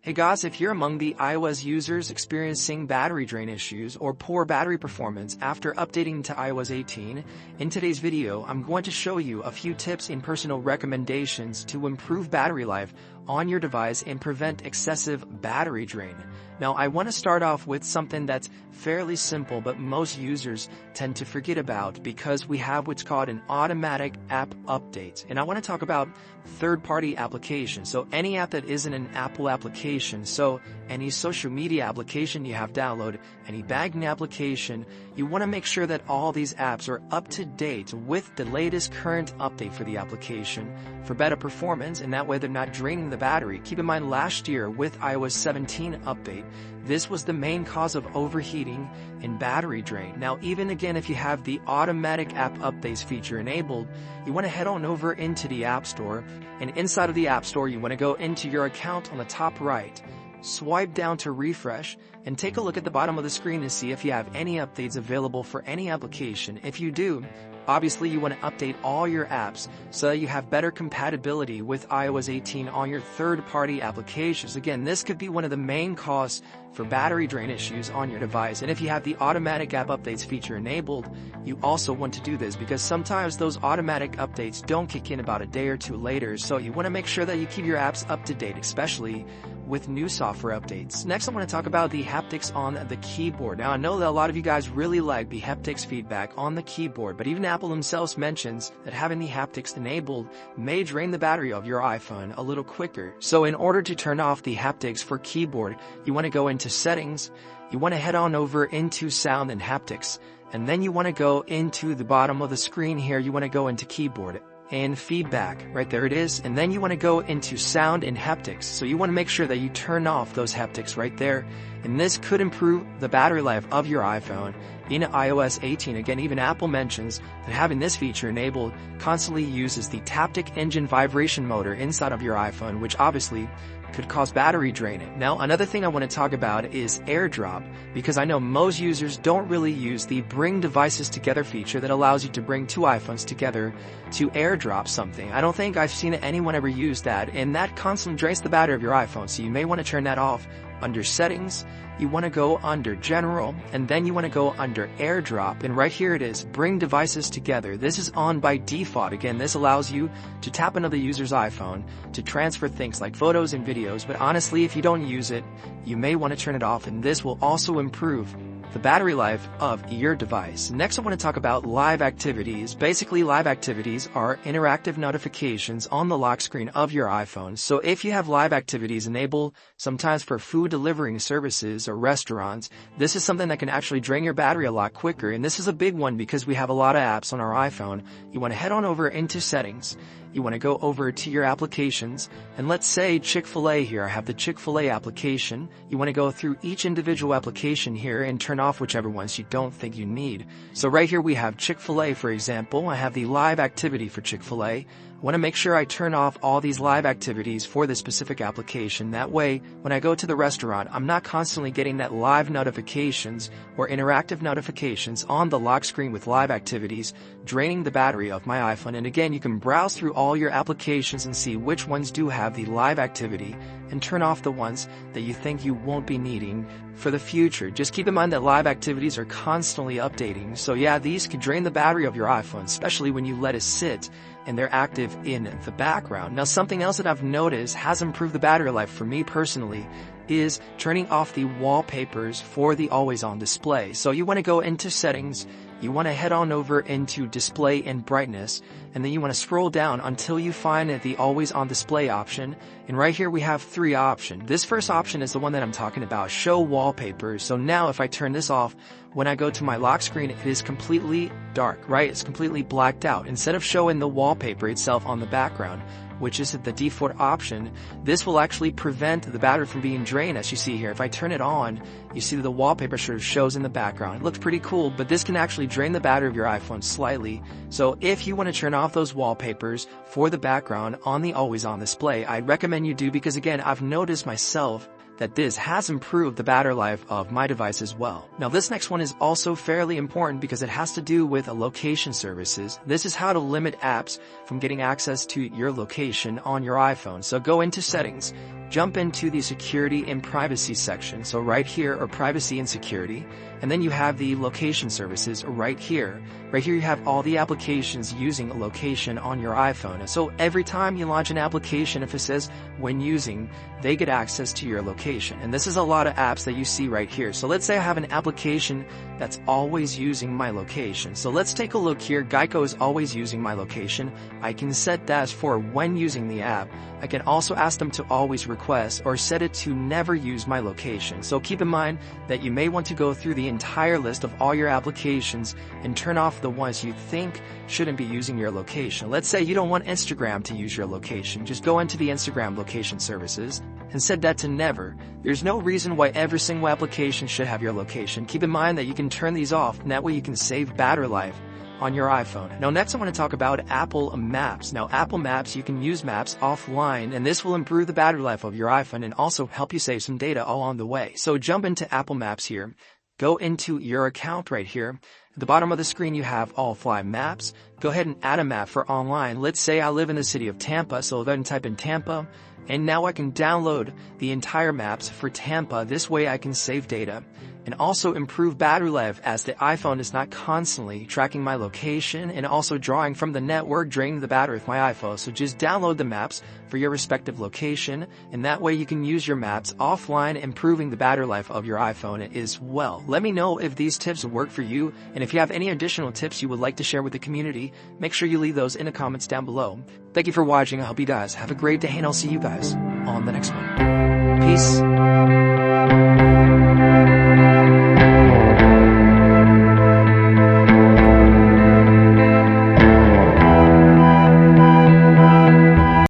Hey guys, if you're among the iOS users experiencing battery drain issues or poor battery performance after updating to iOS 18, in today's video I'm going to show you a few tips and personal recommendations to improve battery life on your device and prevent excessive battery drain. Now I want to start off with something that's fairly simple but most users tend to forget about because we have what's called an automatic app update. And I want to talk about third-party applications. So any app that isn't an Apple application, so any social media application you have downloaded, any banking application, you want to make sure that all these apps are up to date with the latest current update for the application for better performance, and that way they're not draining the battery. Keep in mind last year with iOS 17 update, this was the main cause of overheating and battery drain. Now even again, if you have the automatic app updates feature enabled, you want to head on over into the App Store, and inside of the App Store you want to go into your account on the top right, swipe down to refresh, and take a look at the bottom of the screen to see if you have any updates available for any application. If you do, obviously you want to update all your apps so that you have better compatibility with iOS 18 on your third-party applications. Again, this could be one of the main causes for battery drain issues on your device. And if you have the automatic app updates feature enabled, you also want to do this because sometimes those automatic updates don't kick in about a day or two later. So you want to make sure that you keep your apps up to date, especially with new software updates. Next, I want to talk about the haptics on the keyboard. Now, I know that a lot of you guys really like the haptics feedback on the keyboard, but even Apple themselves mentions that having the haptics enabled may drain the battery of your iPhone a little quicker. So in order to turn off the haptics for keyboard, you want to go into Settings, you want to head on over into Sound and Haptics, and then you want to go into the bottom of the screen here, you want to go into Keyboard and Feedback. Right there it is. And then you want to go into Sound and Haptics. So you want to make sure that you turn off those haptics right there. And this could improve the battery life of your iPhone in iOS 18. Again, even Apple mentions that having this feature enabled constantly uses the Taptic Engine vibration motor inside of your iPhone, which obviously could cause battery draining. Now, another thing I want to talk about is AirDrop, because I know most users don't really use the Bring Devices Together feature that allows you to bring two iPhones together to AirDrop something. I don't think I've seen anyone ever use that, and that constantly drains the battery of your iPhone, so you may want to turn that off. Under Settings, you want to go under General, and then you want to go under AirDrop, and right here it is, Bring Devices Together. This is on by default. Again, this allows you to tap into the user's iPhone to transfer things like photos and videos, but honestly, if you don't use it, you may want to turn it off, and this will also improve the battery life of your device. Next, I want to talk about live activities. Basically, live activities are interactive notifications on the lock screen of your iPhone. So if you have live activities enabled, sometimes for food delivering services or restaurants, this is something that can actually drain your battery a lot quicker. And this is a big one because we have a lot of apps on our iPhone. You want to head on over into Settings. You want to go over to your applications, and let's say Chick-fil-A here. I have the Chick-fil-A application. You want to go through each individual application here and turn off whichever ones you don't think you need. So right here we have Chick-fil-A, for example. I have the live activity for Chick-fil-A. I want to make sure I turn off all these live activities for this specific application. That way, when I go to the restaurant, I'm not constantly getting that live notifications or interactive notifications on the lock screen with live activities, draining the battery of my iPhone. And again, you can browse through all your applications and see which ones do have the live activity and turn off the ones that you think you won't be needing for the future. Just keep in mind that live activities are constantly updating. So yeah, these could drain the battery of your iPhone, especially when you let it sit and they're active in the background. Now, something else that I've noticed has improved the battery life for me personally is turning off the wallpapers for the always on display. So you want to go into Settings, you want to head on over into Display and Brightness, and then you want to scroll down until you find the always on display option. And right here we have three options. This first option is the one that I'm talking about, Show Wallpapers. So now if I turn this off, when I go to my lock screen, it is completely dark, right? It's completely blacked out. Instead of showing the wallpaper itself on the background, which is the default option, this will actually prevent the battery from being drained. As you see here, if I turn it on, you see that the wallpaper sort of shows in the background. It looks pretty cool, but this can actually drain the battery of your iPhone slightly. So if you want to turn off those wallpapers for the background on the always on display, I'd recommend you do, because again, I've noticed myself that this has improved the battery life of my device as well. Now this next one is also fairly important because it has to do with location services. This is how to limit apps from getting access to your location on your iPhone. So go into Settings, jump into the security and privacy section. So right here are privacy and security. And then you have the location services right here. Right here you have all the applications using a location on your iPhone. And so every time you launch an application, if it says when using, they get access to your location. And this is a lot of apps that you see right here. So let's say I have an application that's always using my location. So let's take a look here. Geico is always using my location. I can set that for when using the app. I can also ask them to always request or set it to never use my location. So keep in mind that you may want to go through the entire list of all your applications and turn off the ones you think shouldn't be using your location. Let's say you don't want Instagram to use your location. Just go into the Instagram location services and set that to never. There's no reason why every single application should have your location. Keep in mind that you can turn these off, and that way you can save battery life on your iPhone. Now next I want to talk about Apple Maps. Now Apple Maps, you can use maps offline, and this will improve the battery life of your iPhone and also help you save some data along the way. So jump into Apple Maps here. Go into your account right here. At the bottom of the screen you have all 5 maps. Go ahead and add a map for online. Let's say I live in the city of Tampa, so then type in Tampa. And now I can download the entire maps for Tampa. This way I can save data and also improve battery life, as the iPhone is not constantly tracking my location and also drawing from the network, draining the battery of my iPhone. So just download the maps for your respective location, and that way you can use your maps offline, improving the battery life of your iPhone as well. Let me know if these tips work for you, and if you have any additional tips you would like to share with the community, make sure you leave those in the comments down below. Thank you for watching. I hope you guys have a great day, and I'll see you guys on the next one. Peace.